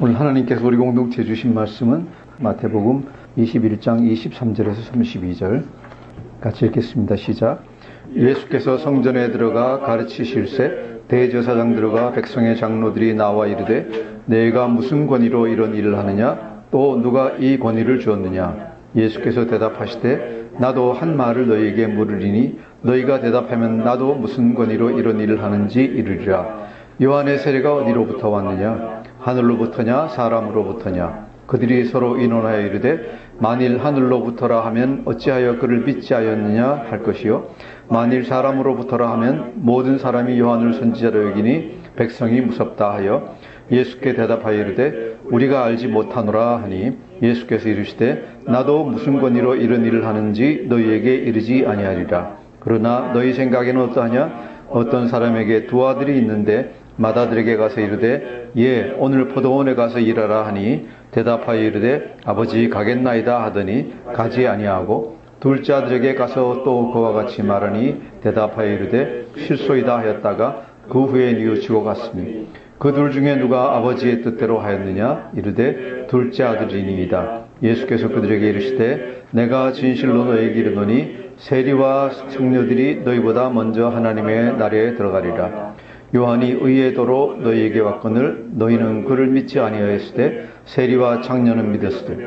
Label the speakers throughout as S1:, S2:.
S1: 오늘 하나님께서 우리 공동체에 주신 말씀은 마태복음 21장 23절에서 32절 같이 읽겠습니다. 시작. 예수께서 성전에 들어가 가르치실세 대제사장들과 백성의 장로들이 나와 이르되 내가 무슨 권위로 이런 일을 하느냐 또 누가 이 권위를 주었느냐. 예수께서 대답하시되 나도 한 말을 너희에게 물으리니 너희가 대답하면 나도 무슨 권위로 이런 일을 하는지 이르리라. 요한의 세례가 어디로부터 왔느냐 하늘로부터냐 사람으로부터냐. 그들이 서로 의논하여 이르되 만일 하늘로부터라 하면 어찌하여 그를 믿지 하였느냐 할 것이요 만일 사람으로부터라 하면 모든 사람이 요한을 선지자로 여기니 백성이 무섭다 하여 예수께 대답하여 이르되 우리가 알지 못하노라 하니 예수께서 이르시되 나도 무슨 권위로 이런 일을 하는지 너희에게 이르지 아니하리라. 그러나 너희 생각에는 어떠하냐. 어떤 사람에게 두 아들이 있는데 맏아들에게 가서 이르되 예 오늘 포도원에 가서 일하라 하니 대답하여 이르되 아버지 가겠나이다 하더니 가지 아니하고 둘째 아들에게 가서 또 그와 같이 말하니 대답하여 이르되 실소이다 하였다가 그 후에 뉘우치고 갔으니 그 둘 중에 누가 아버지의 뜻대로 하였느냐 이르되 둘째 아들이니이다. 예수께서 그들에게 이르시되 내가 진실로 너희에게 이르노니 세리와 청녀들이 너희보다 먼저 하나님의 나라에 들어가리라. 요한이 의의 도로 너희에게 왔거늘 너희는 그를 믿지 아니하였으되 세리와 청년은 믿었으되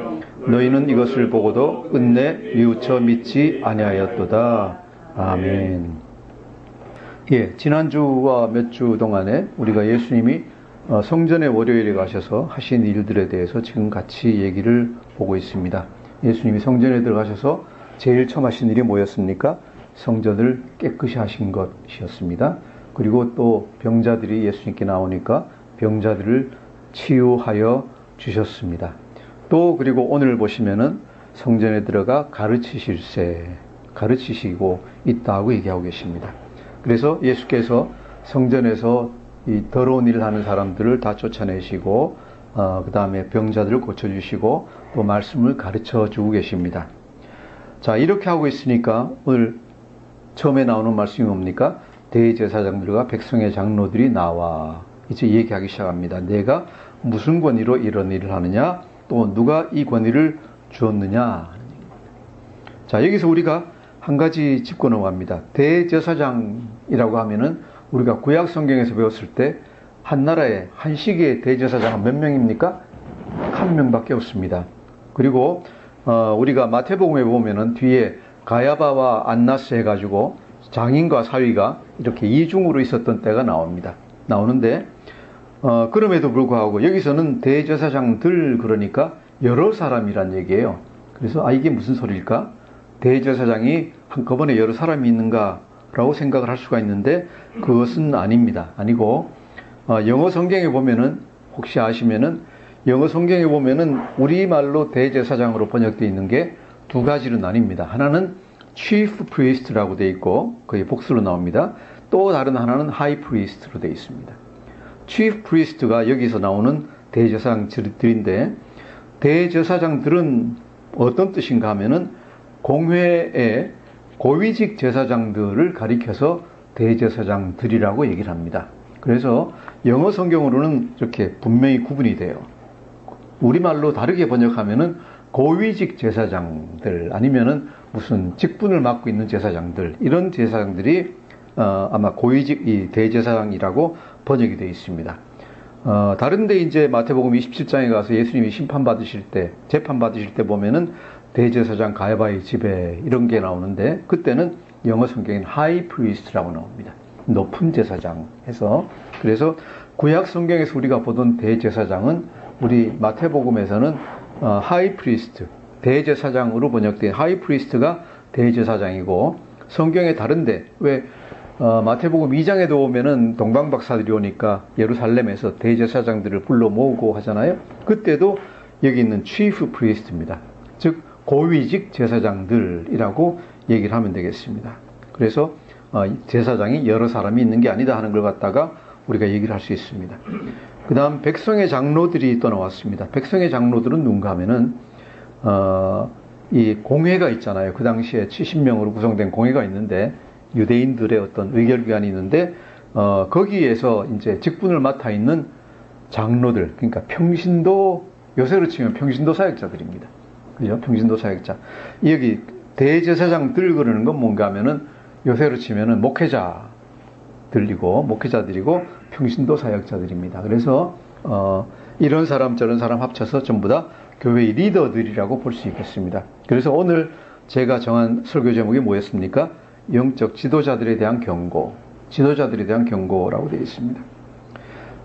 S1: 너희는 이것을 보고도 끝내 뉘우쳐 믿지 아니하였도다. 아멘. 예, 지난주와 몇 주 동안에 우리가 예수님이 성전에 월요일에 가셔서 하신 일들에 대해서 지금 같이 얘기를 보고 있습니다. 예수님이 성전에 들어가셔서 제일 처음 하신 일이 뭐였습니까? 성전을 깨끗이 하신 것이었습니다. 그리고 또 병자들이 예수님께 나오니까 병자들을 치유하여 주셨습니다. 또 그리고 오늘 보시면은 성전에 들어가 가르치시고 있다고 얘기하고 계십니다. 그래서 예수께서 성전에서 이 더러운 일을 하는 사람들을 다 쫓아내시고 그 다음에 병자들을 고쳐주시고 또 말씀을 가르쳐 주고 계십니다. 자, 이렇게 하고 있으니까 오늘 처음에 나오는 말씀이 뭡니까? 대제사장들과 백성의 장로들이 나와 이제 얘기하기 시작합니다. 내가 무슨 권위로 이런 일을 하느냐 또 누가 이 권위를 주었느냐. 자, 여기서 우리가 한 가지 짚고 넘어갑니다. 대제사장이라고 하면은 우리가 구약 성경에서 배웠을 때 한 나라에 한 시기에 대제사장은 몇 명입니까? 한 명밖에 없습니다. 그리고 우리가 마태복음에 보면은 뒤에 가야바와 안나스 해가지고 장인과 사위가 이렇게 이중으로 있었던 때가 나오는데 그럼에도 불구하고 여기서는 대제사장들 그러니까 여러 사람이란 얘기예요. 그래서 이게 무슨 소리일까? 대제사장이 한꺼번에 여러 사람이 있는가라고 생각을 할 수가 있는데 그것은 아닙니다. 아니고 영어 성경에 보면은 혹시 아시면은 영어 성경에 보면은 우리말로 대제사장으로 번역되어 있는 게 두 가지로 나뉩니다. 하나는 chief priest라고 되어 있고 거의 복수로 나옵니다. 또 다른 하나는 high priest로 되어 있습니다. chief priest가 여기서 나오는 대제사장들인데 대제사장들은 어떤 뜻인가 하면은 공회의 고위직 제사장들을 가리켜서 대제사장들이라고 얘기를 합니다. 그래서 영어 성경으로는 이렇게 분명히 구분이 돼요. 우리말로 다르게 번역하면은 고위직 제사장들 아니면은 무슨 직분을 맡고 있는 제사장들 이런 제사장들이 아마 고위직 이 대제사장이라고 번역이 되어 있습니다. 다른데 이제 마태복음 27장에 가서 예수님이 재판 받으실 때 보면은 대제사장 가야바의 집에 이런 게 나오는데 그때는 영어 성경에는 하이 프리스트라고 나옵니다. 높은 제사장 해서 그래서 구약 성경에서 우리가 보던 대제사장은 우리 마태복음에서는 하이 프리스트 대제사장으로 번역된 하이 프리스트가 대제사장이고 성경에 다른데 왜 마태복음 2장에도 오면은 동방박사들이 오니까 예루살렘에서 대제사장들을 불러 모으고 하잖아요. 그때도 여기 있는 chief priest입니다. 즉 고위직 제사장들이라고 얘기를 하면 되겠습니다. 그래서 제사장이 여러 사람이 있는 게 아니다 하는 걸 갖다가 우리가 얘기를 할 수 있습니다. 그 다음 백성의 장로들이 또 나왔습니다. 백성의 장로들은 누군가 하면은 이 공회가 있잖아요. 그 당시에 70명으로 구성된 공회가 있는데 유대인들의 어떤 의결기관이 있는데 거기에서 이제 직분을 맡아 있는 장로들, 그러니까 평신도, 요새로 치면 평신도 사역자들입니다. 그죠? 평신도 사역자. 여기 대제사장들 그러는 건 뭔가 하면은 요새로 치면은 목회자들이고 평신도 사역자들입니다. 그래서 이런 사람 저런 사람 합쳐서 전부 다 교회의 리더들이라고 볼 수 있겠습니다. 그래서 오늘 제가 정한 설교 제목이 뭐였습니까? 영적 지도자들에 대한 경고라고 되어 있습니다.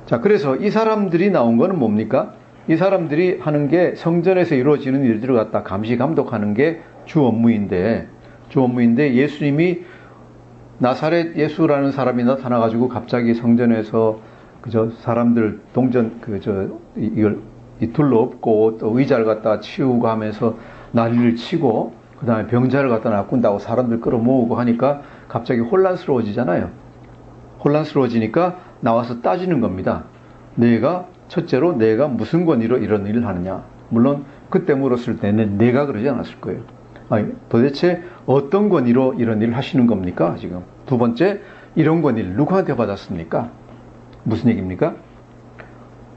S1: 자, 그래서 이 사람들이 나온 거는 뭡니까? 이 사람들이 하는 게 성전에서 이루어지는 일들을 갖다 감시 감독하는 게 주 업무인데 예수님이 나사렛 예수라는 사람이 나타나가지고 갑자기 성전에서 그저 사람들 이걸 둘러엎고 또 의자를 갖다 치우고 하면서 난리를 치고 그 다음에 병자를 갖다 놔꾼다고 사람들 끌어모으고 하니까 갑자기 혼란스러워지잖아요. 혼란스러워지니까 나와서 따지는 겁니다. 첫째로 내가 무슨 권위로 이런 일을 하느냐. 물론 그때 물었을 때는 내가 그러지 않았을 거예요. 도대체 어떤 권위로 이런 일을 하시는 겁니까? 지금. 두 번째, 이런 권위를 누구한테 받았습니까? 무슨 얘기입니까?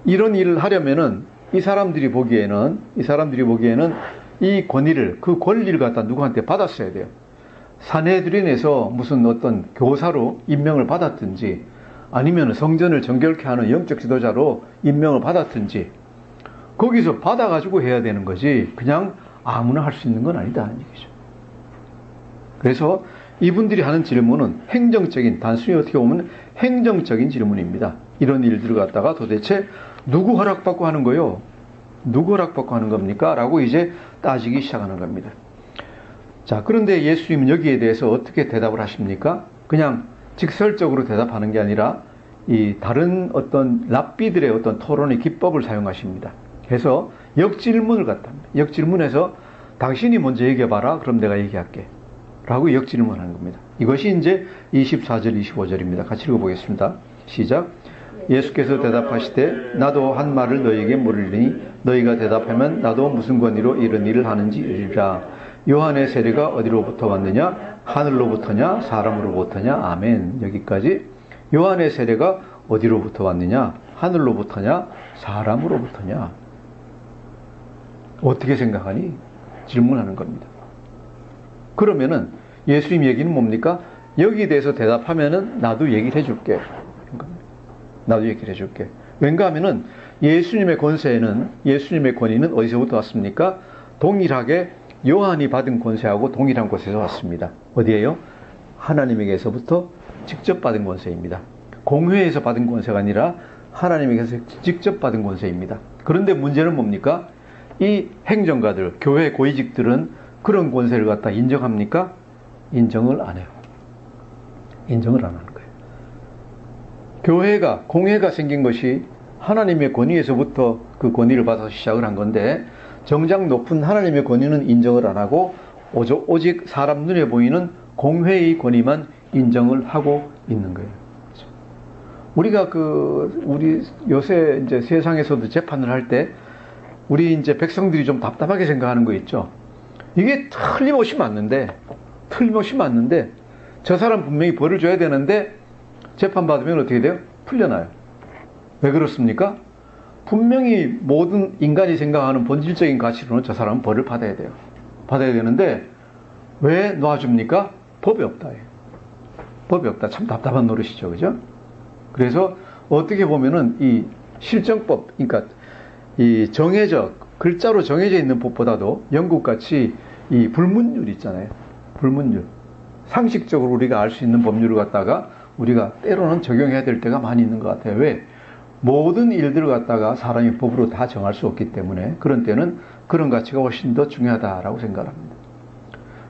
S1: 이런 일을 하려면은 이 사람들이 보기에는 이 권위를, 그 권리를 갖다 누구한테 받았어야 돼요. 산헤드린에서 무슨 어떤 교사로 임명을 받았든지 아니면 성전을 정결케 하는 영적 지도자로 임명을 받았든지 거기서 받아가지고 해야 되는 거지 그냥 아무나 할 수 있는 건 아니다는 얘기죠. 그래서 이분들이 하는 질문은 단순히 어떻게 보면 행정적인 질문입니다. 이런 일들을 갖다가 도대체 누구 허락받고 하는 거요? 누구 허락받고 하는 겁니까? 라고 이제 따지기 시작하는 겁니다. 자, 그런데 예수님은 여기에 대해서 어떻게 대답을 하십니까? 그냥 직설적으로 대답하는 게 아니라 이 다른 어떤 랍비들의 어떤 토론의 기법을 사용하십니다. 그래서 역질문을 갖다 합니다. 역질문에서 당신이 먼저 얘기해봐라. 그럼 내가 얘기할게. 라고 역질문하는 겁니다. 이것이 이제 24절, 25절입니다. 같이 읽어보겠습니다. 시작. 예수께서 대답하시되 나도 한 말을 너희에게 물으리니 너희가 대답하면 나도 무슨 권위로 이런 일을 하는지 이르리라. 요한의 세례가 어디로부터 왔느냐? 하늘로부터냐? 사람으로부터냐? 아멘. 여기까지. 요한의 세례가 어디로부터 왔느냐? 하늘로부터냐? 사람으로부터냐? 어떻게 생각하니? 질문하는 겁니다. 그러면은 예수님 얘기는 뭡니까? 여기에 대해서 대답하면은 나도 얘기를 해줄게. 나도 얘기를 해줄게. 왠가 하면은 예수님의 권위는 어디서부터 왔습니까? 동일하게 요한이 받은 권세하고 동일한 곳에서 왔습니다. 어디예요? 하나님에게서부터 직접 받은 권세입니다. 공회에서 받은 권세가 아니라 하나님에게서 직접 받은 권세입니다. 그런데 문제는 뭡니까? 이 행정가들, 교회 고위직들은 그런 권세를 갖다 인정합니까? 인정을 안 해요. 인정을 안 하는 거예요. 공회가 생긴 것이 하나님의 권위에서부터 그 권위를 받아서 시작을 한 건데 정작 높은 하나님의 권위는 인정을 안 하고 오직 사람 눈에 보이는 공회의 권위만 인정을 하고 있는 거예요. 우리가 우리 요새 이제 세상에서도 재판을 할 때 우리 이제 백성들이 좀 답답하게 생각하는 거 있죠. 이게 틀림없이 맞는데 저 사람 분명히 벌을 줘야 되는데 재판받으면 어떻게 돼요? 풀려나요. 왜 그렇습니까? 분명히 모든 인간이 생각하는 본질적인 가치로는 저 사람은 벌을 받아야 돼요. 받아야 되는데 왜 놔줍니까? 법이 없다. 법이 없다. 참 답답한 노릇이죠. 그죠? 그래서 어떻게 보면은 이 실정법, 그러니까 이 글자로 정해져 있는 법보다도 영국같이 이 불문율 있잖아요. 불문율. 상식적으로 우리가 알 수 있는 법률을 갖다가 우리가 때로는 적용해야 될 때가 많이 있는 것 같아요. 왜? 모든 일들을 갖다가 사람이 법으로 다 정할 수 없기 때문에 그런 때는 그런 가치가 훨씬 더 중요하다라고 생각합니다.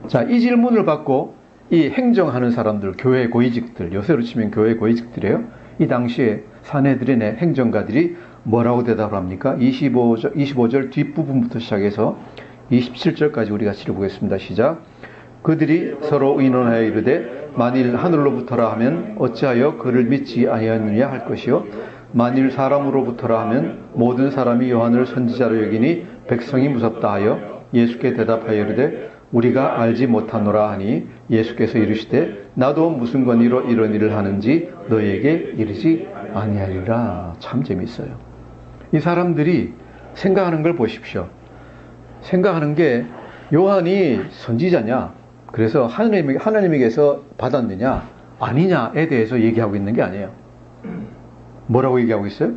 S1: 자, 이 질문을 받고 이 행정하는 사람들, 교회 고위직들, 요새로 치면 교회 고위직들이에요. 이 당시에 산헤드린의 행정가들이 뭐라고 대답을 합니까? 25절 뒷부분부터 시작해서 27절까지 우리가 읽어보겠습니다. 시작. 그들이 서로 의논하여 이르되 만일 하늘로부터라 하면 어찌하여 그를 믿지 아니하느냐 할 것이요 만일 사람으로부터라 하면 모든 사람이 요한을 선지자로 여기니 백성이 무섭다 하여 예수께 대답하여 이르되 우리가 알지 못하노라 하니 예수께서 이르시되 나도 무슨 권위로 이런 일을 하는지 너희에게 이르지 아니하리라. 참 재밌어요. 이 사람들이 생각하는 걸 보십시오. 생각하는 게 요한이 선지자냐, 그래서 하나님에게서 받았느냐 아니냐에 대해서 얘기하고 있는 게 아니에요. 뭐라고 얘기하고 있어요?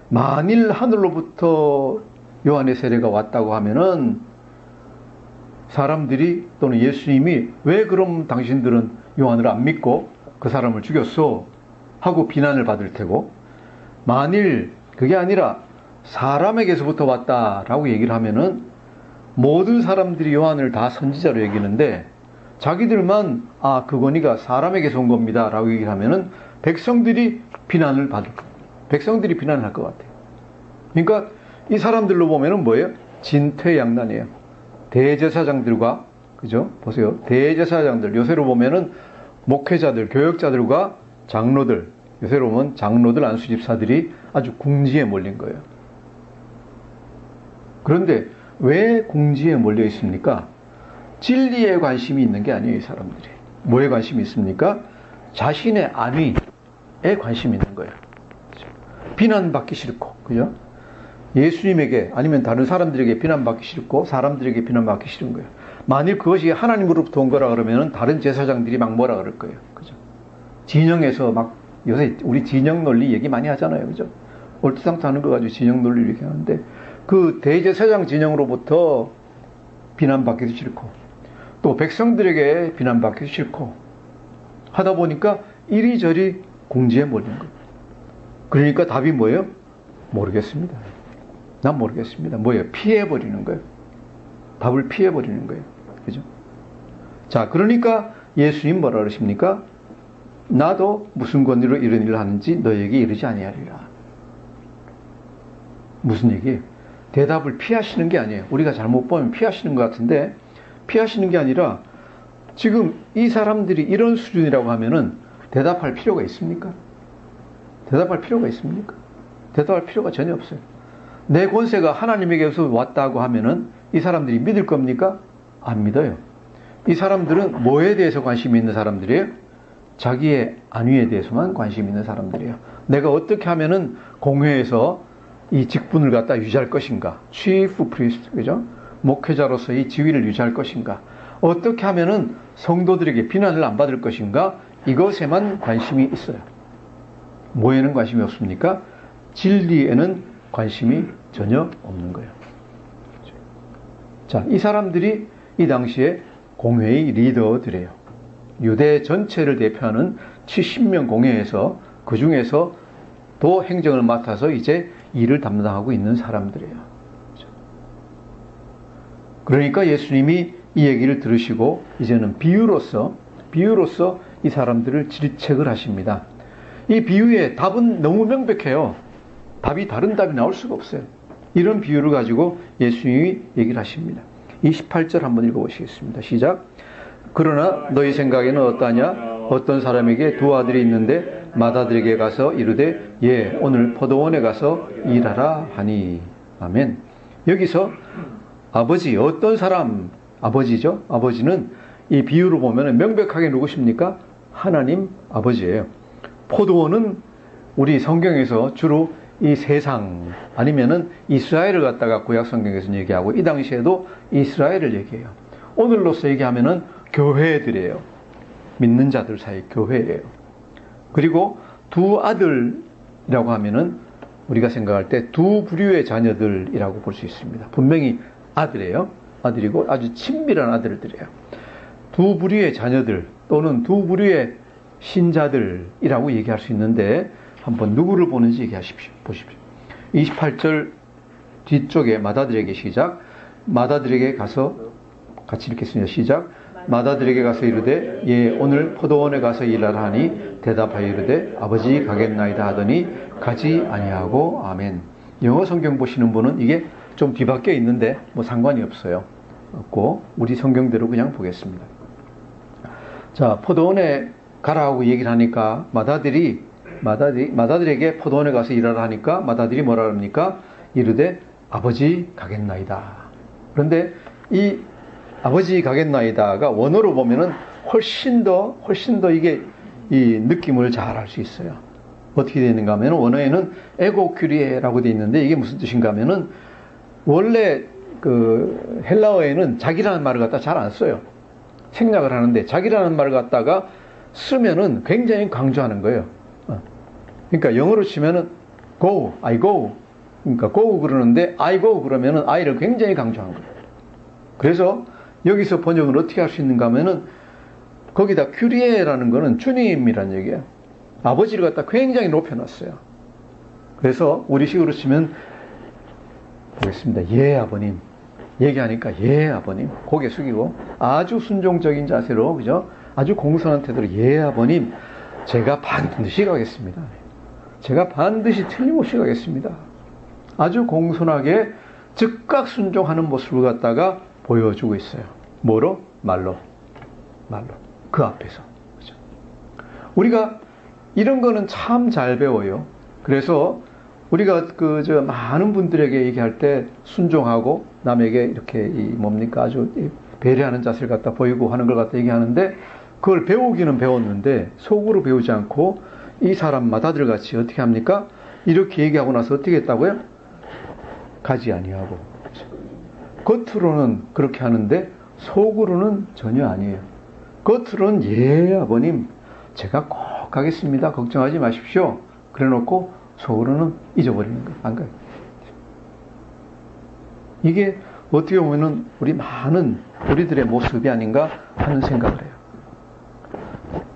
S1: 만일 하늘로부터 요한의 세례가 왔다고 하면은 사람들이 또는 예수님이 왜 그럼 당신들은 요한을 안 믿고 그 사람을 죽였어? 하고 비난을 받을 테고, 만일 그게 아니라 사람에게서부터 왔다라고 얘기를 하면은 모든 사람들이 요한을 다 선지자로 여기는데 자기들만 그거니까 사람에게서 온 겁니다 라고 얘기를 하면은 백성들이 비난을 받을 거예요. 백성들이 비난을 할 것 같아요. 그러니까 이 사람들로 보면은 뭐예요? 진퇴양난이에요. 대제사장들과, 그죠? 보세요. 대제사장들, 요새로 보면은 목회자들, 교역자들과 장로들, 요새로 보면 장로들, 안수집사들이 아주 궁지에 몰린 거예요. 그런데 왜 궁지에 몰려 있습니까? 진리에 관심이 있는 게 아니에요, 이 사람들이. 뭐에 관심이 있습니까? 자신의 안위에 관심이 있는 거예요. 그죠? 비난받기 싫고, 그죠? 예수님에게 아니면 다른 사람들에게 비난받기 싫고 사람들에게 비난받기 싫은 거예요. 만일 그것이 하나님으로부터 온 거라 그러면 다른 제사장들이 막 뭐라 그럴 거예요. 그죠? 진영에서 막 요새 우리 진영 논리 얘기 많이 하잖아요. 그죠? 얼토당토 하는 거 가지고 진영 논리 이렇게 하는데 그 대제사장 진영으로부터 비난받기도 싫고 또 백성들에게 비난받기도 싫고 하다 보니까 이리저리 궁지에 몰린 거예요. 그러니까 답이 뭐예요? 모르겠습니다. 난 모르겠습니다. 뭐예요? 피해버리는 거예요. 답을 피해버리는 거예요. 그죠? 자, 그러니까 예수님 뭐라 그러십니까? 나도 무슨 권리로 이런 일을 하는지 너에게 이르지 아니하리라. 무슨 얘기예요? 대답을 피하시는 게 아니에요. 우리가 잘못 보면 피하시는 것 같은데 피하시는 게 아니라 지금 이 사람들이 이런 수준이라고 하면은 대답할 필요가 있습니까? 대답할 필요가 있습니까? 대답할 필요가 전혀 없어요. 내 권세가 하나님에게서 왔다고 하면은 이 사람들이 믿을 겁니까? 안 믿어요. 이 사람들은 뭐에 대해서 관심이 있는 사람들이에요? 자기의 안위에 대해서만 관심이 있는 사람들이에요. 내가 어떻게 하면은 공회에서 이 직분을 갖다 유지할 것인가? chief priest, 그죠? 목회자로서의 지위를 유지할 것인가? 어떻게 하면은 성도들에게 비난을 안 받을 것인가? 이것에만 관심이 있어요. 뭐에는 관심이 없습니까? 진리에는 관심이 전혀 없는 거예요. 자, 이 사람들이 이 당시에 공회의 리더들이에요. 유대 전체를 대표하는 70명 공회에서 그 중에서 도 행정을 맡아서 이제 일을 담당하고 있는 사람들이에요. 그러니까 예수님이 이 얘기를 들으시고 이제는 비유로서 이 사람들을 질책을 하십니다. 이 비유의 답은 너무 명백해요. 다른 답이 나올 수가 없어요. 이런 비유를 가지고 예수님이 얘기를 하십니다. 28절 한번 읽어보시겠습니다. 시작. 그러나 너희 생각에는 어떠하냐? 어떤 사람에게 두 아들이 있는데 맏아들에게 가서 이르되 예, 오늘 포도원에 가서 일하라 하니. 아멘. 여기서 아버지, 어떤 사람, 아버지죠? 아버지는 이 비유를 보면 명백하게 누구십니까? 하나님 아버지예요. 포도원은 우리 성경에서 주로 이 세상 아니면은 이스라엘을 갖다가 구약 성경에서 얘기하고 이 당시에도 이스라엘을 얘기해요. 오늘로서 얘기하면은 교회들이에요. 믿는 자들 사이 교회예요. 그리고 두 아들이라고 하면은 우리가 생각할 때 두 부류의 자녀들이라고 볼 수 있습니다. 분명히 아들이에요. 아들이고 아주 친밀한 아들들이에요. 두 부류의 자녀들 또는 두 부류의 신자들이라고 얘기할 수 있는데 한번 누구를 보는지 얘기하십시오. 보십시오. 28절 뒤쪽에 맏아들에게 시작. 맏아들에게 가서 같이 읽겠습니다. 시작. 맏아들에게 가서 이르되 예, 오늘 포도원에 가서 일하라 하니 대답하여 이르되 아버지 가겠나이다 하더니 가지 아니하고. 아멘. 영어 성경 보시는 분은 이게 좀 뒤바뀌어 있는데 뭐 상관이 없어요. 없고 우리 성경대로 그냥 보겠습니다. 자, 포도원에 가라고 얘기를 하니까 맏아들에게 포도원에 가서 일하라 하니까 맏아들이 뭐라 합니까? 이르되 아버지 가겠나이다. 그런데 이 아버지 가겠나이다가 원어로 보면은 훨씬 더 이게 이 느낌을 잘 알 수 있어요. 어떻게 되는가 하면 원어에는 에고 큐리에라고 되어 있는데 이게 무슨 뜻인가 하면은 원래 그 헬라어에는 자기라는 말을 갖다 잘 안 써요. 생략을 하는데 자기라는 말을 갖다가 쓰면은 굉장히 강조하는 거예요. 그러니까 영어로 치면은 go, I go. 그러니까 go 그러는데 I go 그러면은 I를 굉장히 강조한 거예요. 그래서 여기서 번역을 어떻게 할 수 있는가 하면은 거기다 큐리에라는 거는 주님이란 얘기예요. 아버지를 갖다 굉장히 높여놨어요. 그래서 우리식으로 치면 보겠습니다. 예 아버님. 얘기하니까 예 아버님. 고개 숙이고 아주 순종적인 자세로 그죠? 아주 공손한 태도로 예 아버님. 제가 반드시 가겠습니다. 제가 반드시 틀림없이 가겠습니다. 아주 공손하게 즉각 순종하는 모습을 갖다가 보여주고 있어요. 뭐로? 말로. 그 앞에서. 그죠? 우리가 이런 거는 참 잘 배워요. 그래서 우리가 많은 분들에게 얘기할 때 순종하고 남에게 이렇게 아주 배려하는 자세를 갖다 보이고 하는 걸 갖다 얘기하는데 그걸 배우기는 배웠는데 속으로 배우지 않고 이 사람 마다들 같이 어떻게 합니까? 이렇게 얘기하고 나서 어떻게 했다고요? 가지 아니하고. 겉으로는 그렇게 하는데 속으로는 전혀 아니에요. 겉으로는 예 아버님 제가 꼭 가겠습니다. 걱정하지 마십시오. 그래놓고 속으로는 잊어버리는 거예요. 안 가요. 이게 어떻게 보면은 우리들의 모습이 아닌가 하는 생각을 해요.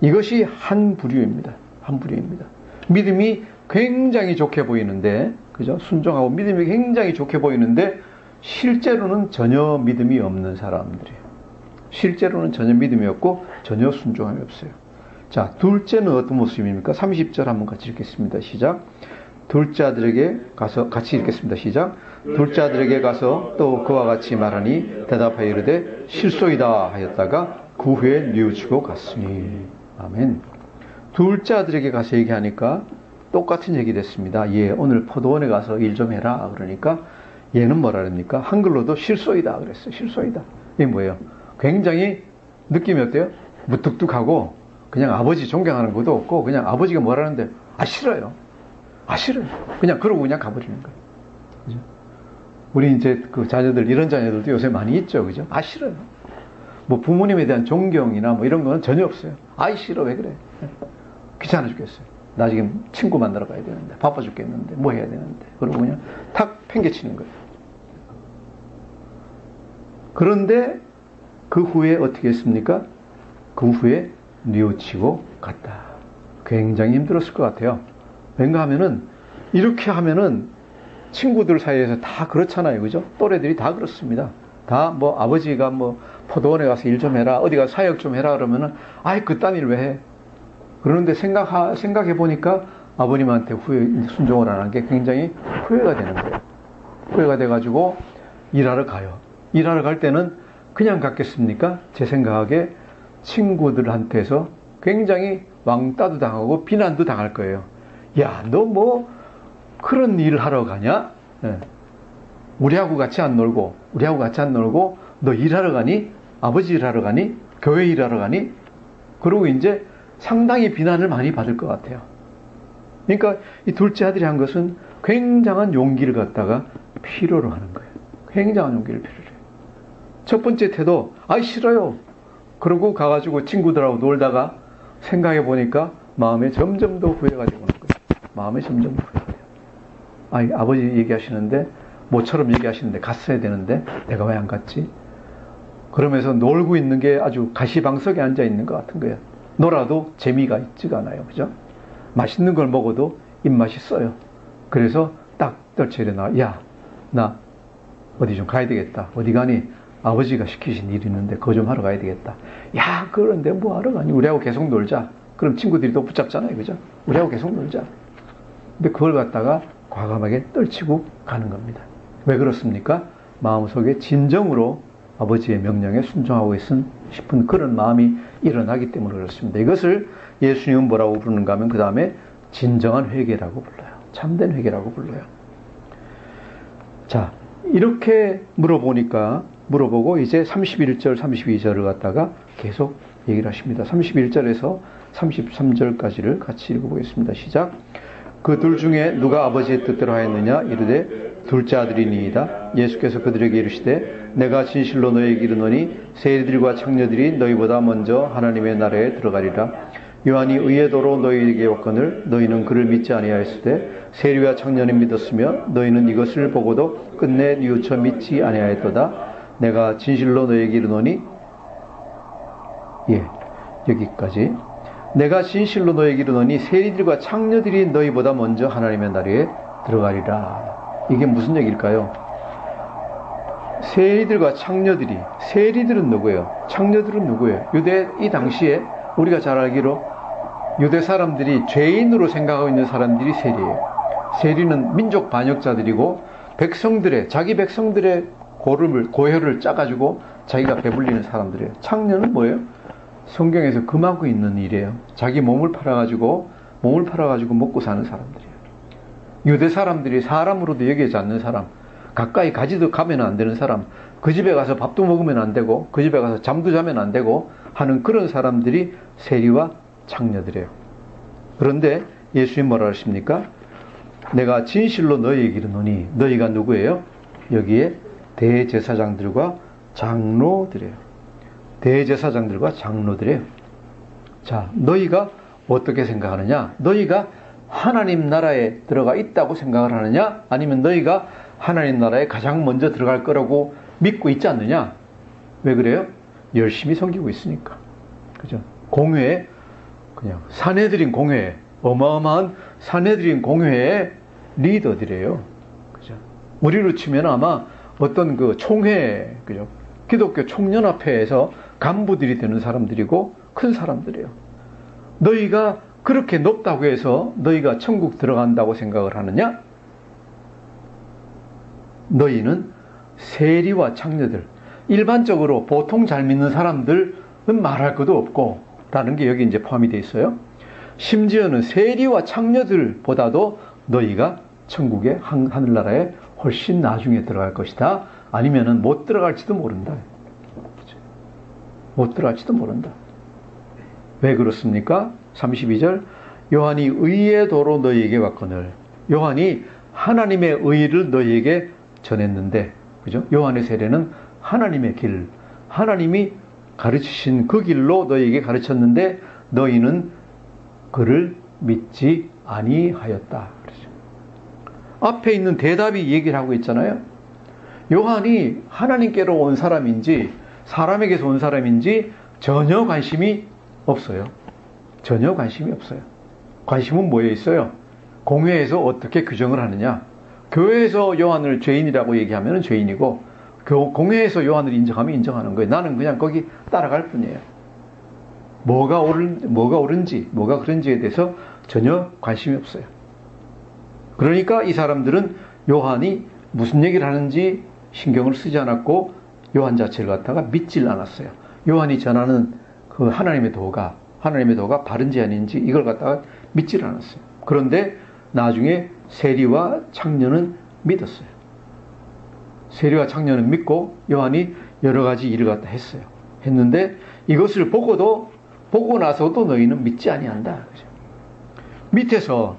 S1: 이것이 한 부류입니다. 믿음이 굉장히 좋게 보이는데, 그죠? 순종하고 믿음이 굉장히 좋게 보이는데, 실제로는 전혀 믿음이 없는 사람들이에요. 실제로는 전혀 믿음이 없고, 전혀 순종함이 없어요. 자, 둘째는 어떤 모습입니까? 30절 한번 같이 읽겠습니다. 시작. 둘째 아들에게 가서, 같이 읽겠습니다. 시작. 둘째 아들에게 가서 또 그와 같이 말하니 대답하여 이르되 실소이다 하였다가 그 후에 뉘우치고 갔으니. 아멘. 둘째 아들에게 가서 얘기하니까 똑같은 얘기 됐습니다. 예, 오늘 포도원에 가서 일 좀 해라. 그러니까 얘는 뭐라 그럽니까? 한글로도 실소이다 그랬어요. 실소이다. 이게 뭐예요? 굉장히 느낌이 어때요? 무뚝뚝하고 그냥 아버지 존경하는 것도 없고 그냥 아버지가 뭐라는데 싫어요. 싫어요. 그냥 그러고 그냥 가버리는 거예요. 그죠? 우리 이제 그 자녀들, 이런 자녀들도 요새 많이 있죠. 그죠? 싫어요. 뭐 부모님에 대한 존경이나 뭐 이런 거는 전혀 없어요. 싫어. 왜 그래? 귀찮아 죽겠어요. 나 지금 친구 만나러 가야 되는데, 바빠 죽겠는데, 뭐 해야 되는데. 그러고 그냥 탁 팽개치는 거예요. 그런데 그 후에 어떻게 했습니까? 그 후에 뉘우치고 갔다. 굉장히 힘들었을 것 같아요. 왠가 하면은, 이렇게 하면은 친구들 사이에서 다 그렇잖아요. 그죠? 또래들이 다 그렇습니다. 다 뭐 아버지가 뭐 포도원에 가서 일 좀 해라, 어디 가서 사역 좀 해라 그러면은 그딴 일 왜 해? 그런데 생각해 보니까 아버님한테 순종을 안 한 게 굉장히 후회가 되는 거예요. 후회가 돼가지고 일하러 가요. 일하러 갈 때는 그냥 갔겠습니까? 제 생각에 친구들한테서 굉장히 왕따도 당하고 비난도 당할 거예요. 야, 너 뭐 그런 일을 하러 가냐? 네. 우리하고 같이 안 놀고 너 일하러 가니? 아버지 일하러 가니? 교회 일하러 가니? 그러고 이제 상당히 비난을 많이 받을 것 같아요. 그러니까 이 둘째 아들이 한 것은 굉장한 용기를 갖다가 필요로 하는 거예요. 굉장한 용기를 필요로 해요. 첫 번째 태도, 싫어요. 그러고 가가지고 친구들하고 놀다가 생각해 보니까 마음에 점점 더 후회가 되고 있는 거예요. 마음에 점점 더 후회가 돼요. 아버지 얘기하시는데, 모처럼 얘기하시는데 갔어야 되는데 내가 왜 안 갔지? 그러면서 놀고 있는 게 아주 가시방석에 앉아 있는 것 같은 거예요. 놀아도 재미가 있지가 않아요. 그죠? 맛있는 걸 먹어도 입맛이 써요. 그래서 딱 떨쳐 일어나. 야, 나 어디 좀 가야 되겠다. 어디 가니? 아버지가 시키신 일이 있는데 그거 좀 하러 가야 되겠다. 야, 그런데 뭐 하러 가니? 우리하고 계속 놀자. 그럼 친구들이 또 붙잡잖아요. 그죠? 우리하고 계속 놀자. 근데 그걸 갖다가 과감하게 떨치고 가는 겁니다. 왜 그렇습니까? 마음속에 진정으로 아버지의 명령에 순종하고 있은 싶은 그런 마음이 일어나기 때문에 그렇습니다. 이것을 예수님은 뭐라고 부르는가 하면 그 다음에 진정한 회개라고 불러요. 참된 회개라고 불러요. 자, 이렇게 물어보고 이제 31절, 32절을 갖다가 계속 얘기를 하십니다. 31절에서 33절까지를 같이 읽어보겠습니다. 시작. 그 둘 중에 누가 아버지의 뜻대로 하였느냐? 이르되 둘째 아들이니이다. 예수께서 그들에게 이르시되 내가 진실로 너희에게 이르노니 세리들과 창녀들이 너희보다 먼저 하나님의 나라에 들어가리라. 요한이 의의 도로 너희에게 왔거늘 너희는 그를 믿지 아니하였으되 세리와 창녀는 믿었으며 너희는 이것을 보고도 끝내 뉘우쳐 믿지 아니하였도다. 내가 진실로 너희에게 이르노니 여기까지. 내가 진실로 너희에게 이르노니 세리들과 창녀들이 너희보다 먼저 하나님의 나라에 들어가리라. 이게 무슨 얘기일까요? 세리들과 창녀들이, 세리들은 누구예요? 창녀들은 누구예요? 유대 이 당시에 우리가 잘 알기로 유대 사람들이 죄인으로 생각하고 있는 사람들이 세리예요. 세리는 민족 반역자들이고 자기 백성들의 고혈을 짜가지고 자기가 배불리는 사람들이에요. 창녀는 뭐예요? 성경에서 금하고 있는 일이에요. 자기 몸을 팔아가지고 먹고 사는 사람들이에요. 유대 사람들이 사람으로도 여기지 않는 사람, 가까이 가지도 가면 안 되는 사람, 그 집에 가서 밥도 먹으면 안 되고 그 집에 가서 잠도 자면 안 되고 하는 그런 사람들이 세리와 창녀들이에요. 그런데 예수님 뭐라 하십니까? 내가 진실로 너희에게 이르노니, 너희가 누구예요? 여기에 대제사장들과 장로들이에요. 대제사장들과 장로들이에요. 자, 너희가 어떻게 생각하느냐? 너희가 하나님 나라에 들어가 있다고 생각을 하느냐? 아니면 너희가 하나님 나라에 가장 먼저 들어갈 거라고 믿고 있지 않느냐? 왜 그래요? 열심히 섬기고 있으니까. 그죠? 공회에, 그냥 사내들인 공회에, 어마어마한 사내들인 공회의 리더들이에요. 그죠? 우리로 치면 아마 어떤 그 총회, 그죠? 기독교 총연합회에서 간부들이 되는 사람들이고 큰 사람들이에요. 너희가 그렇게 높다고 해서 너희가 천국 들어간다고 생각을 하느냐? 너희는 세리와 창녀들, 일반적으로 보통 잘 믿는 사람들은 말할 것도 없고 라는 게 여기 이제 포함이 되어 있어요. 심지어는 세리와 창녀들보다도 너희가 천국의 하늘나라에 훨씬 나중에 들어갈 것이다. 아니면은 못 들어갈지도 모른다. 못 들어갈지도 모른다. 왜 그렇습니까? 32절 요한이 의의 도로 너희에게 왔거늘. 요한이 하나님의 의를 너희에게 전했는데, 그죠? 요한의 세례는 하나님의 길, 하나님이 가르치신 그 길로 너희에게 가르쳤는데 너희는 그를 믿지 아니하였다. 그러죠. 앞에 있는 대답이 얘기를 하고 있잖아요. 요한이 하나님께로 온 사람인지 사람에게서 온 사람인지 전혀 관심이 없어요. 전혀 관심이 없어요. 관심은 뭐에 있어요? 공회에서 어떻게 규정을 하느냐. 교회에서 요한을 죄인이라고 얘기하면 죄인이고 공회에서 요한을 인정하면 인정하는 거예요. 나는 그냥 거기 따라갈 뿐이에요. 뭐가 옳은지 뭐가 그런지에 대해서 전혀 관심이 없어요. 그러니까 이 사람들은 요한이 무슨 얘기를 하는지 신경을 쓰지 않았고 요한 자체를 갖다가 믿질 않았어요. 요한이 전하는 그 하나님의 도가 바른지 아닌지 이걸 갖다가 믿질 않았어요. 그런데 나중에 세리와 창녀는 믿었어요. 세리와 창녀는 믿고 요한이 여러 가지 일을 갖다 했는데 이것을 보고 나서도 너희는 믿지 아니한다. 밑에서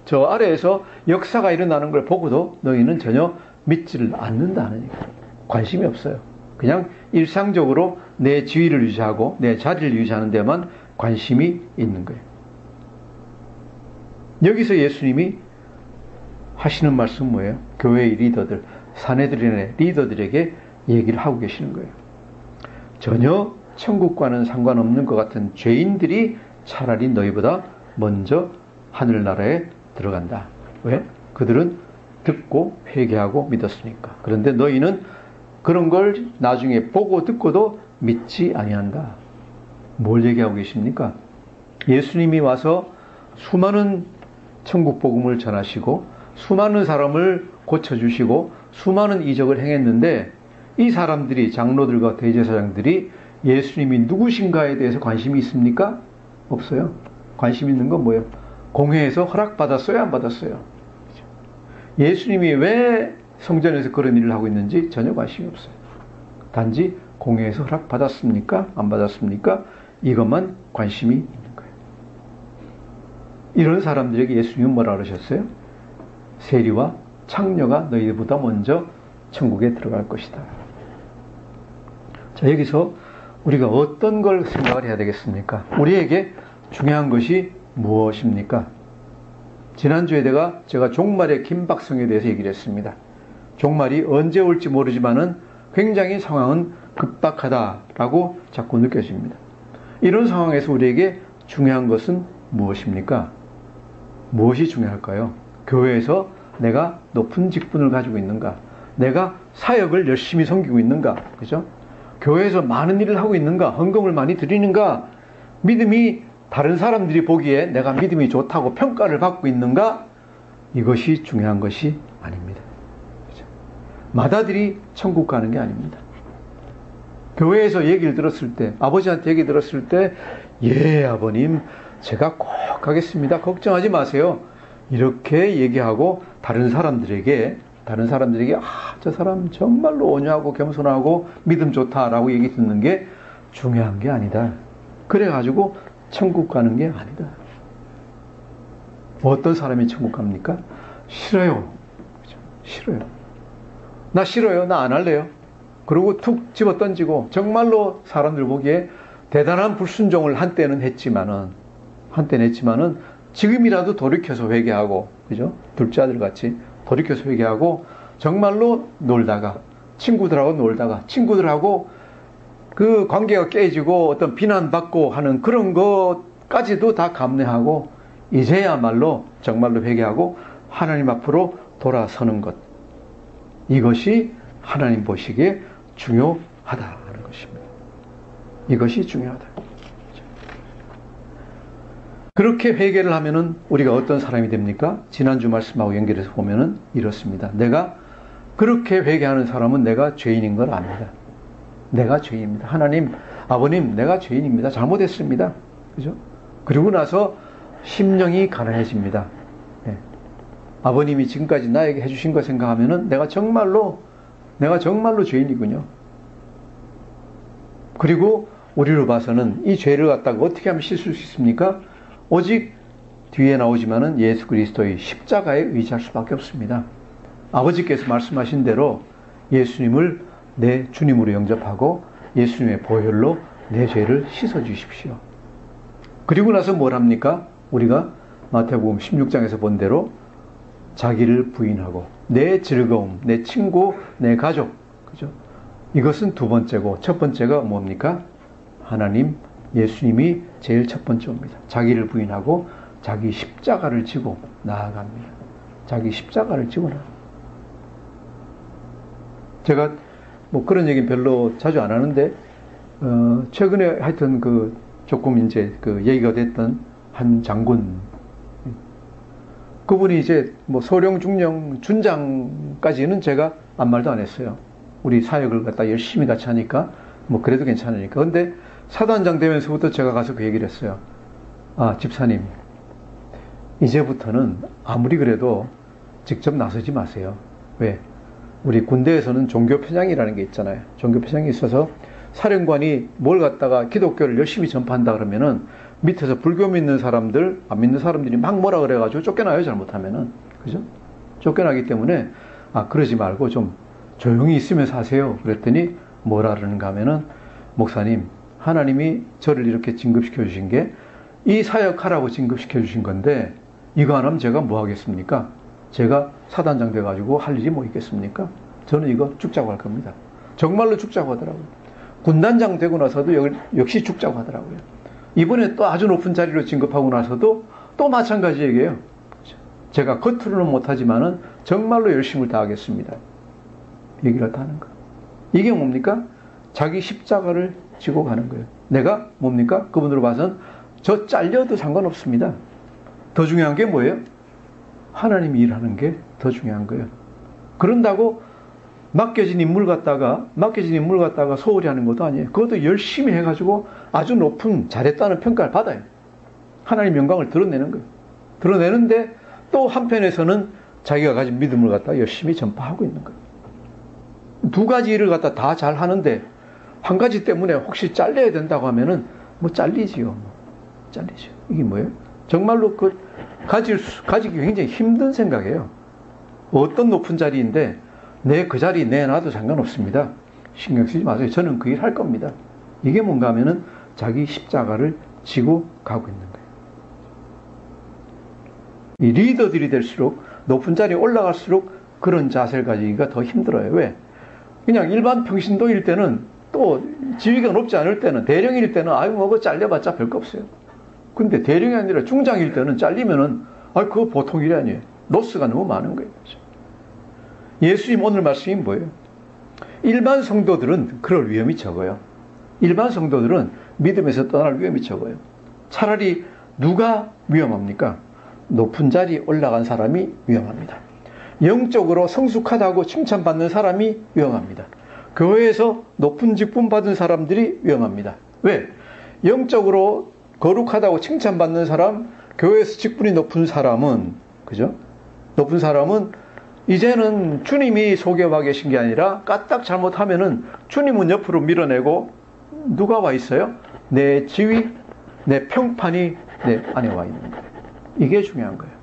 S1: 저 아래에서 역사가 일어나는 걸 보고도 너희는 전혀 믿지를 않는다는 얘기예요. 관심이 없어요. 그냥 일상적으로 내 지위를 유지하고 내 자리를 유지하는 데만 관심이 있는 거예요. 여기서 예수님이 하시는 말씀은 뭐예요? 교회의 리더들, 사내들의 리더들에게 얘기를 하고 계시는 거예요. 전혀 천국과는 상관없는 것 같은 죄인들이 차라리 너희보다 먼저 하늘나라에 들어간다. 왜? 그들은 듣고 회개하고 믿었으니까. 그런데 너희는 그런 걸 나중에 보고 듣고도 믿지 아니한다. 뭘 얘기하고 계십니까? 예수님이 와서 수많은 천국 복음을 전하시고 수많은 사람을 고쳐주시고 수많은 이적을 행했는데 이 사람들이, 장로들과 대제사장들이 예수님이 누구신가에 대해서 관심이 있습니까? 없어요. 관심 있는 건 뭐예요? 공회에서 허락받았어요? 안 받았어요? 예수님이 왜 성전에서 그런 일을 하고 있는지 전혀 관심이 없어요. 단지 공회에서 허락받았습니까? 안 받았습니까? 이것만 관심이 있는 거예요. 이런 사람들에게 예수님은 뭐라 그러셨어요? 세리와 창녀가 너희보다 먼저 천국에 들어갈 것이다. 자, 여기서 우리가 어떤 걸 생각을 해야 되겠습니까? 우리에게 중요한 것이 무엇입니까? 지난주에 제가 종말의 긴박성에 대해서 얘기를 했습니다. 종말이 언제 올지 모르지만은 굉장히 상황은 급박하다라고 자꾸 느껴집니다. 이런 상황에서 우리에게 중요한 것은 무엇입니까? 무엇이 중요할까요? 교회에서 내가 높은 직분을 가지고 있는가? 내가 사역을 열심히 섬기고 있는가? 그죠? 교회에서 많은 일을 하고 있는가? 헌금을 많이 드리는가? 믿음이 다른 사람들이 보기에 내가 믿음이 좋다고 평가를 받고 있는가? 이것이 중요한 것이 아닙니다. 그죠? 마다들이 천국 가는 게 아닙니다. 교회에서 얘기를 들었을 때, 아버지한테 얘기 들었을 때, 예, 아버님, 제가 꼭 가겠습니다. 걱정하지 마세요. 이렇게 얘기하고 다른 사람들에게 저 사람 정말로 온유하고 겸손하고 믿음 좋다라고 얘기 듣는 게 중요한 게 아니다. 그래가지고 천국 가는 게 아니다. 어떤 사람이 천국 갑니까? 싫어요. 그죠? 싫어요. 나 싫어요. 나 안 할래요. 그리고 툭 집어 던지고 정말로 사람들 보기에 대단한 불순종을 한때는 했지만은 지금이라도 돌이켜서 회개하고, 그죠? 둘째 아들 같이 돌이켜서 회개하고 정말로 친구들하고 그 관계가 깨지고 어떤 비난받고 하는 그런 것까지도 다 감내하고 이제야말로 정말로 회개하고 하나님 앞으로 돌아서는 것. 이것이 하나님 보시기에 중요하다는 것입니다. 이것이 중요하다. 그렇게 회개를 하면은 우리가 어떤 사람이 됩니까? 지난주 말씀하고 연결해서 보면은 이렇습니다. 내가 그렇게 회개하는 사람은 내가 죄인인 걸 압니다. 내가 죄인입니다. 하나님, 아버님, 내가 죄인입니다. 잘못했습니다. 그죠? 그리고 나서 심령이 가난해집니다. 네. 아버님이 지금까지 나에게 해주신 거 생각하면은 내가 정말로 죄인이군요. 그리고 우리로 봐서는 이 죄를 갖다가 어떻게 하면 씻을 수 있습니까? 오직 뒤에 나오지만은 예수 그리스도의 십자가에 의지할 수밖에 없습니다. 아버지께서 말씀하신 대로 예수님을 내 주님으로 영접하고 예수님의 보혈로 내 죄를 씻어 주십시오. 그리고 나서 뭘 합니까? 우리가 마태복음 16장에서 본 대로 자기를 부인하고 내 즐거움, 내 친구, 내 가족, 그죠? 이것은 두 번째고 첫 번째가 뭡니까? 하나님, 예수님이 제일 첫 번째입니다. 자기를 부인하고 자기 십자가를 지고 나아갑니다. 자기 십자가를 지고 나아갑니다. 제가 뭐 그런 얘기는 별로 자주 안 하는데 최근에 하여튼 조금 이제 얘기가 됐던 한 장군, 그분이 이제 뭐 소령, 중령, 준장까지는 제가 아무 말도 안 했어요. 우리 사역을 갖다 열심히 같이 하니까 뭐 그래도 괜찮으니까. 근데 사단장 되면서부터 제가 가서 그 얘기를 했어요. 아, 집사님, 이제부터는 아무리 그래도 직접 나서지 마세요. 왜? 우리 군대에서는 종교편향이라는 게 있잖아요. 종교편향이 있어서 사령관이 뭘 갖다가 기독교를 열심히 전파한다 그러면은 밑에서 불교 믿는 사람들, 안 믿는 사람들이 막 뭐라 그래가지고 쫓겨나요, 잘못하면은. 그죠? 쫓겨나기 때문에, 그러지 말고 좀 조용히 있으면서 하세요. 그랬더니 뭐라 그러는가 하면은, 목사님, 하나님이 저를 이렇게 진급시켜 주신 게 이 사역하라고 진급시켜 주신 건데 이거 안 하면 제가 뭐 하겠습니까? 제가 사단장 돼가지고 할 일이 뭐 있겠습니까? 저는 이거 죽자고 할 겁니다. 정말로 죽자고 하더라고요. 군단장 되고 나서도 역시 죽자고 하더라고요. 이번에 또 아주 높은 자리로 진급하고 나서도 또 마찬가지 얘기예요. 제가 겉으로는 못하지만은 정말로 열심을 다하겠습니다. 얘기를 다 하는 거예요. 이게 뭡니까? 자기 십자가를 지고 가는 거예요. 내가 뭡니까? 그분으로 봐서는 저 잘려도 상관없습니다. 더 중요한 게 뭐예요? 하나님이 일하는 게 더 중요한 거예요. 그런다고 맡겨진 인물 갖다가 소홀히 하는 것도 아니에요. 그것도 열심히 해가지고 아주 높은 잘했다는 평가를 받아요. 하나님 영광을 드러내는 거예요. 드러내는데 또 한편에서는 자기가 가진 믿음을 갖다가 열심히 전파하고 있는 거예요. 두 가지 일을 갖다 다 잘 하는데 한 가지 때문에 혹시 잘려야 된다고 하면은 뭐 잘리지요. 잘리죠. 이게 뭐예요? 정말로 가지기 굉장히 힘든 생각이에요. 어떤 높은 자리인데 내 그 자리 내놔도 상관없습니다. 신경 쓰지 마세요. 저는 그 일 할 겁니다. 이게 뭔가 하면은 자기 십자가를 지고 가고 있는 거예요. 이 리더들이 될수록 높은 자리에 올라갈수록 그런 자세를 가지기가 더 힘들어요. 왜? 그냥 일반 평신도일 때는 또 지위가 높지 않을 때는 대령일 때는 아유 뭐 잘려봤자 별거 없어요. 근데 대령이 아니라 중장일 때는 잘리면은 그거 보통 일이 아니에요. 로스가 너무 많은 거예요. 예수님 오늘 말씀이 뭐예요? 일반 성도들은 그럴 위험이 적어요. 일반 성도들은 믿음에서 떠날 위험이 적어요. 차라리 누가 위험합니까? 높은 자리에 올라간 사람이 위험합니다. 영적으로 성숙하다고 칭찬받는 사람이 위험합니다. 교회에서 높은 직분 받은 사람들이 위험합니다. 왜? 영적으로 거룩하다고 칭찬받는 사람, 교회에서 직분이 높은 사람은, 그죠? 높은 사람은 이제는 주님이 소개와 계신 게 아니라 까딱 잘못하면은 주님은 옆으로 밀어내고 누가 와 있어요? 내 지위, 내 평판이 내 안에 와 있는 거예요. 이게 중요한 거예요.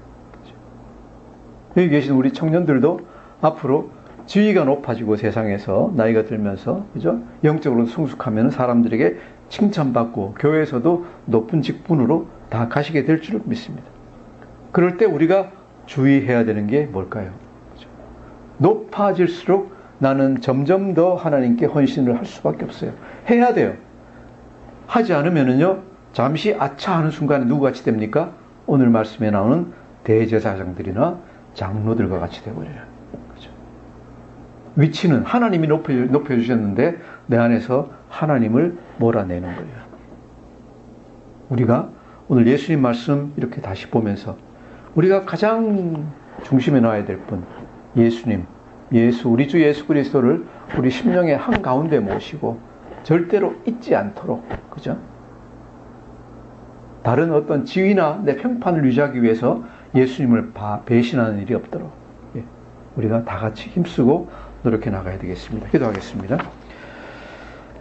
S1: 여기 계신 우리 청년들도 앞으로 지위가 높아지고 세상에서 나이가 들면서, 그죠? 영적으로 성숙하면 사람들에게 칭찬받고 교회에서도 높은 직분으로 다 가시게 될 줄 믿습니다. 그럴 때 우리가 주의해야 되는 게 뭘까요? 그죠? 높아질수록 나는 점점 더 하나님께 헌신을 할 수밖에 없어요. 해야 돼요. 하지 않으면은요, 잠시 아차 하는 순간에 누구같이 됩니까? 오늘 말씀에 나오는 대제사장들이나 장로들과 같이 되어버려요. 그죠? 위치는 하나님이 높여주셨는데 내 안에서 하나님을 몰아내는 거예요. 우리가 오늘 예수님 말씀 이렇게 다시 보면서 우리가 가장 중심에 놔야 될 분, 예수님, 우리 주 예수 그리스도를 우리 심령의 한가운데 모시고 절대로 잊지 않도록, 그죠? 다른 어떤 지위나 내 평판을 유지하기 위해서 예수님을 배신하는 일이 없도록 우리가 다 같이 힘쓰고 노력해 나가야 되겠습니다. 기도하겠습니다.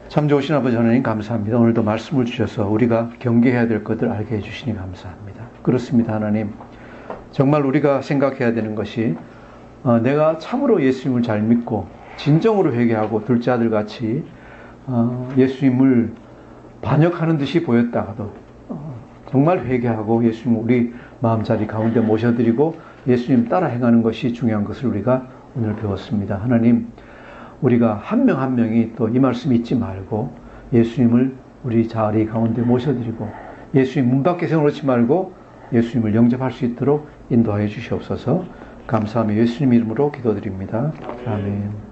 S1: 참 좋으신 아버지 하나님 감사합니다. 오늘도 말씀을 주셔서 우리가 경계해야 될 것들 알게 해주시니 감사합니다. 그렇습니다. 하나님, 정말 우리가 생각해야 되는 것이 내가 참으로 예수님을 잘 믿고 진정으로 회개하고 둘째 아들같이 예수님을 반역하는 듯이 보였다가도 정말 회개하고 예수님 우리 마음자리 가운데 모셔드리고 예수님 따라 행하는 것이 중요한 것을 우리가 오늘 배웠습니다. 하나님, 우리가 한 명 한 명이 또 이 말씀 잊지 말고 예수님을 우리 자리 가운데 모셔드리고 예수님 문 밖에 세워놓지 말고 예수님을 영접할 수 있도록 인도하여 주시옵소서. 감사하며 예수님 이름으로 기도드립니다. 아멘.